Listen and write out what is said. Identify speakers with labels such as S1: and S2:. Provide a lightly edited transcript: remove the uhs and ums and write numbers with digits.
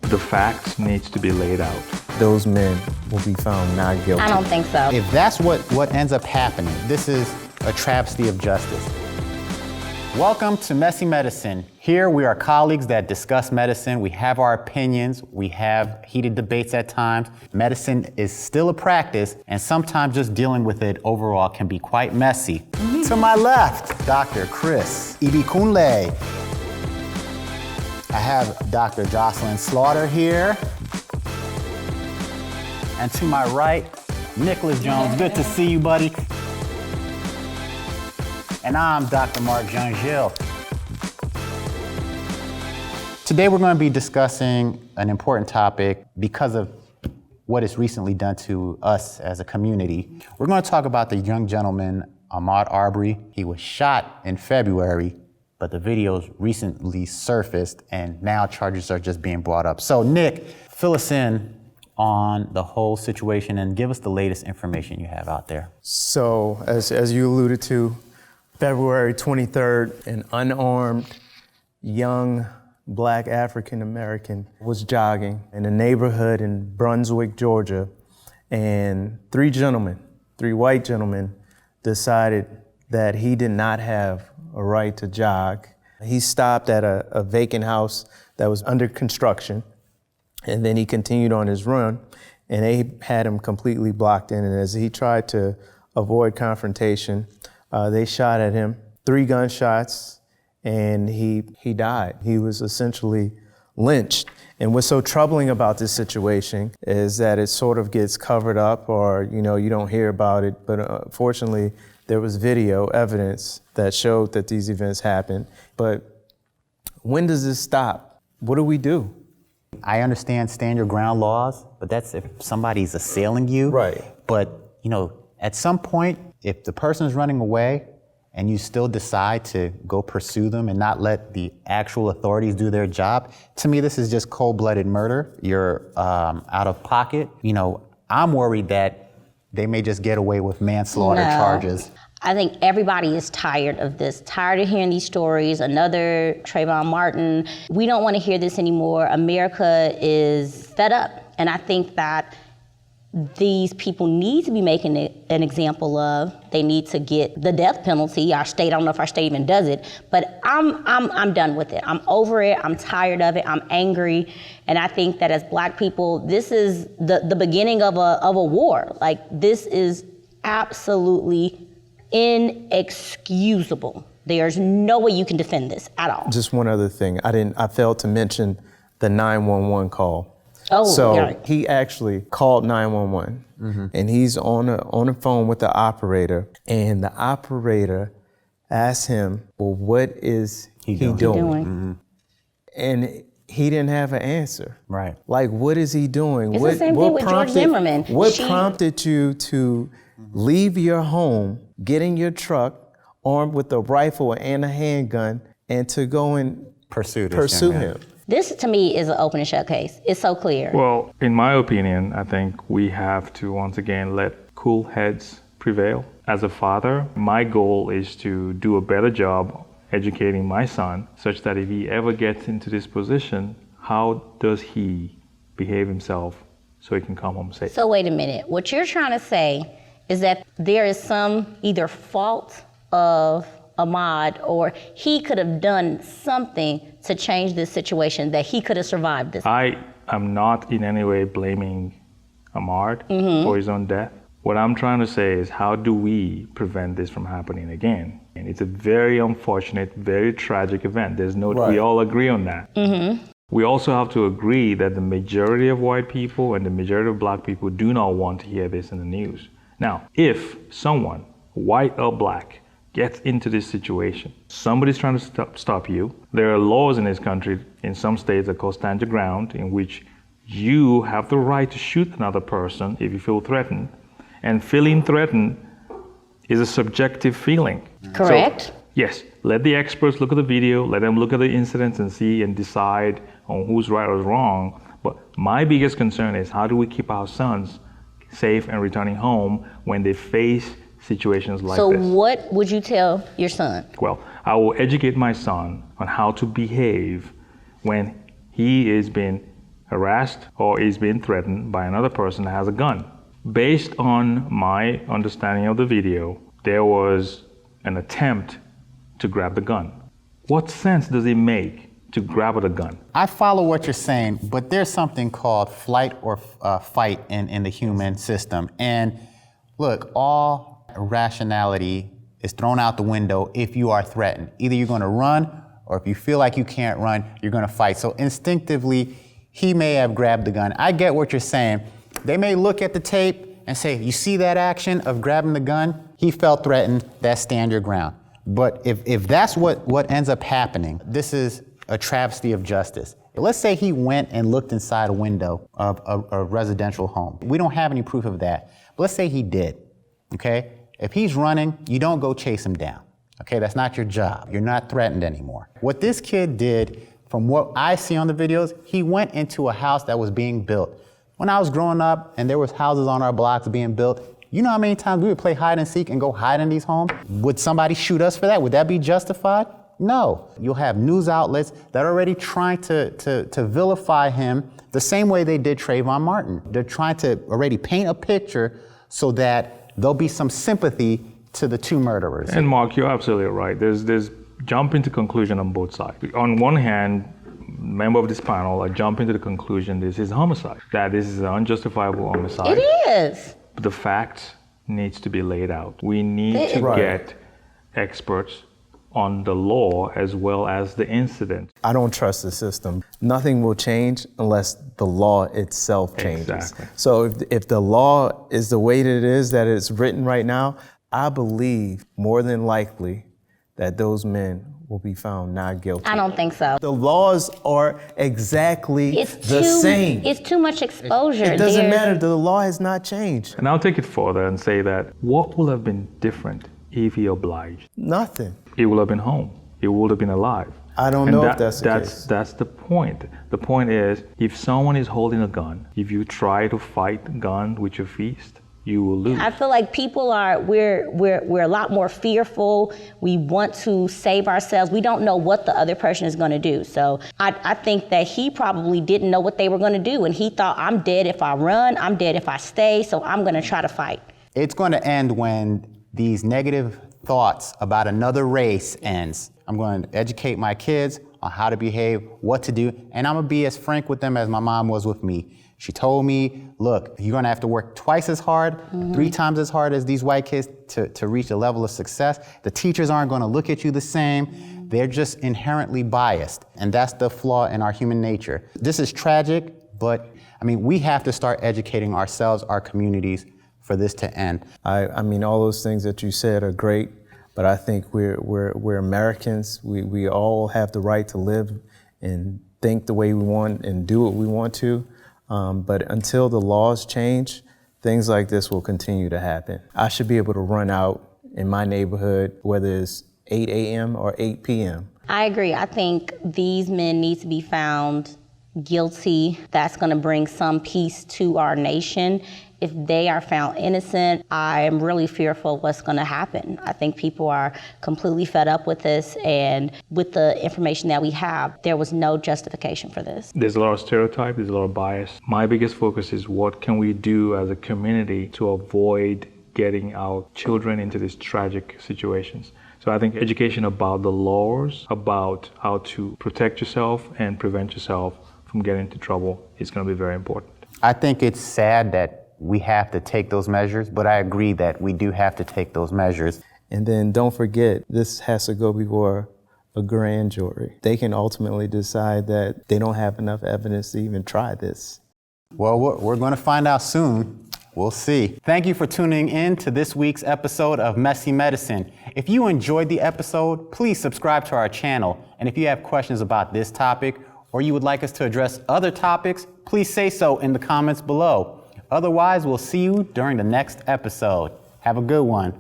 S1: The facts needs to be laid out.
S2: Those men will be found not guilty.
S3: I don't think so.
S4: If that's what ends up happening, this is a travesty of justice. Welcome to Messy Medicine. Here we are colleagues that discuss medicine. We have our opinions. We have heated debates at times. Medicine is still a practice, and sometimes just dealing with it overall can be quite messy. To my left, Dr. Chris Ibikunle. I have Dr. Jocelyn Slaughter here. And to my right, Nicholas Jones. Good to see you, buddy. And I'm Dr. Marc Jean-Gilles. Today we're going to be discussing an important topic because of what is recently done to us as a community. We're going to talk about the young gentleman, Ahmaud Arbery. He was shot in February, but the videos recently surfaced and now charges are just being brought up. So Nick, fill us in on the whole situation and give us the latest information you have out there.
S2: So, as you alluded to, February 23rd, an unarmed young Black African American was jogging in a neighborhood in Brunswick, Georgia, and three white gentlemen, decided that he did not have a right to jog. He stopped at a vacant house that was under construction, and then he continued on his run, and they had him completely blocked in, and as he tried to avoid confrontation, they shot at him, 3 gunshots, and he died. He was essentially lynched. And what's so troubling about this situation is that it sort of gets covered up, or you don't hear about it. But fortunately, there was video evidence that showed that these events happened. But when does this stop? What do we do?
S4: I understand stand your ground laws, but that's if somebody's assailing you.
S2: Right.
S4: But at some point, if the person's running away and you still decide to go pursue them and not let the actual authorities do their job, to me, this is just cold-blooded murder. You're out of pocket. I'm worried that they may just get away with manslaughter charges.
S3: I think everybody is tired of this, tired of hearing these stories. Another Trayvon Martin. We don't want to hear this anymore. America is fed up. And I think that these people need to be making an example of. They need to get the death penalty. Our state, I don't know if our state even does it, but I'm done with it. I'm over it. I'm tired of it. I'm angry. And I think that as Black people, this is the beginning of a war. Like, this is absolutely inexcusable. There's no way you can defend this at all.
S2: Just one other thing. I failed to mention the 911 call.
S3: Oh,
S2: so
S3: yeah.
S2: He actually called 911, and he's on the phone with the operator, and the operator asked him, well, what is he doing?
S3: Mm-hmm.
S2: And he didn't have an answer.
S4: Right.
S2: Like, what is he doing?
S3: It's the same thing with George Zimmerman.
S2: What prompted you to leave your home, get in your truck, armed with a rifle and a handgun, and to go and pursue him?
S3: This, to me, is an open and shut case. It's so clear.
S1: Well, in my opinion, I think we have to once again let cool heads prevail. As a father, my goal is to do a better job educating my son such that if he ever gets into this position, how does he behave himself so he can come home safe?
S3: So wait a minute. What you're trying to say is that there is some either fault of Ahmaud, or he could have done something to change this situation, that he could have survived this.
S1: I am not in any way blaming Ahmaud for his own death. What I'm trying to say is, how do we prevent this from happening again? And it's a very unfortunate, very tragic event. We all agree on that. We also have to agree that the majority of white people and the majority of Black people do not want to hear this in the news. Now, if someone, white or Black, gets into this situation, somebody's trying to stop you. There are laws in this country, in some states, that call stand your ground, in which you have the right to shoot another person if you feel threatened. And feeling threatened is a subjective feeling.
S3: Correct.
S1: So, yes, let the experts look at the video, let them look at the incidents and see and decide on who's right or wrong. But my biggest concern is, how do we keep our sons safe and returning home when they face situations like this?
S3: So what would you tell your son?
S1: Well, I will educate my son on how to behave when he is being harassed or is being threatened by another person that has a gun. Based on my understanding of the video, there was an attempt to grab the gun. What sense does it make to grab the gun?
S4: I follow what you're saying, but there's something called flight or fight in the human system. And look, all rationality is thrown out the window if you are threatened. Either you're going to run, or if you feel like you can't run, you're going to fight. So instinctively, he may have grabbed the gun. I get what you're saying. They may look at the tape and say, you see that action of grabbing the gun? He felt threatened, that's stand your ground. But if that's what ends up happening, this is a travesty of justice. Let's say he went and looked inside a window of a residential home. We don't have any proof of that, but let's say he did, okay? If he's running, you don't go chase him down, okay? That's not your job. You're not threatened anymore. What this kid did, from what I see on the videos, he went into a house that was being built. When I was growing up and there was houses on our blocks being built, you know how many times we would play hide and seek and go hide in these homes? Would somebody shoot us for that? Would that be justified? No. You'll have news outlets that are already trying to vilify him the same way they did Trayvon Martin. They're trying to already paint a picture so that there'll be some sympathy to the two murderers.
S1: And Mark, you're absolutely right. There's jumping to conclusion on both sides. On one hand, member of this panel are jumping to the conclusion this is homicide, that this is an unjustifiable homicide.
S3: It is.
S1: But the facts needs to be laid out. We need to get experts on the law as well as the incident.
S2: I don't trust the system. Nothing will change unless the law itself changes.
S1: Exactly.
S2: So if the law is the way that it is, that it's written right now, I believe more than likely that those men will be found not guilty.
S3: I don't think so.
S2: The laws are exactly the same.
S3: It's too much exposure.
S2: It doesn't matter. The law has not changed.
S1: And I'll take it further and say that what would have been different if he obliged?
S2: Nothing.
S1: He would have been home. He would have been alive.
S2: I don't know if that's the case.
S1: That's the point. The point is, if someone is holding a gun, if you try to fight the gun with your fist, you will lose.
S3: I feel like people we're a lot more fearful. We want to save ourselves. We don't know what the other person is going to do. So I think that he probably didn't know what they were going to do, and he thought, I'm dead if I run, I'm dead if I stay, so I'm going to try to fight.
S4: It's going to end when these negative thoughts about another race ends. I'm going to educate my kids on how to behave, what to do, and I'm going to be as frank with them as my mom was with me. She told me, look, you're gonna have to work twice as hard, 3 times as hard as these white kids to reach a level of success. The teachers aren't gonna look at you the same. They're just inherently biased. And that's the flaw in our human nature. This is tragic, but I mean, we have to start educating ourselves, our communities, for this to end.
S2: I mean, all those things that you said are great, but I think we're Americans. We all have the right to live and think the way we want and do what we want to. But until the laws change, things like this will continue to happen. I should be able to run out in my neighborhood, whether it's 8 a.m. or 8 p.m.
S3: I agree. I think these men need to be found guilty. That's going to bring some peace to our nation. If they are found innocent, I am really fearful of what's going to happen. I think people are completely fed up with this, and with the information that we have, there was no justification for this.
S1: There's a lot of stereotype, there's a lot of bias. My biggest focus is what can we do as a community to avoid getting our children into these tragic situations. So I think education about the laws, about how to protect yourself and prevent yourself from getting into trouble is going to be very important.
S4: I think it's sad that we have to take those measures, but I agree that we do have to take those measures.
S2: And then don't forget, this has to go before a grand jury. They can ultimately decide that they don't have enough evidence to even try this.
S4: Well, we're going to find out soon. We'll see. Thank you for tuning in to this week's episode of Messy Medicine. If you enjoyed the episode, please subscribe to our channel. And if you have questions about this topic, or you would like us to address other topics, please say so in the comments below. Otherwise, we'll see you during the next episode. Have a good one.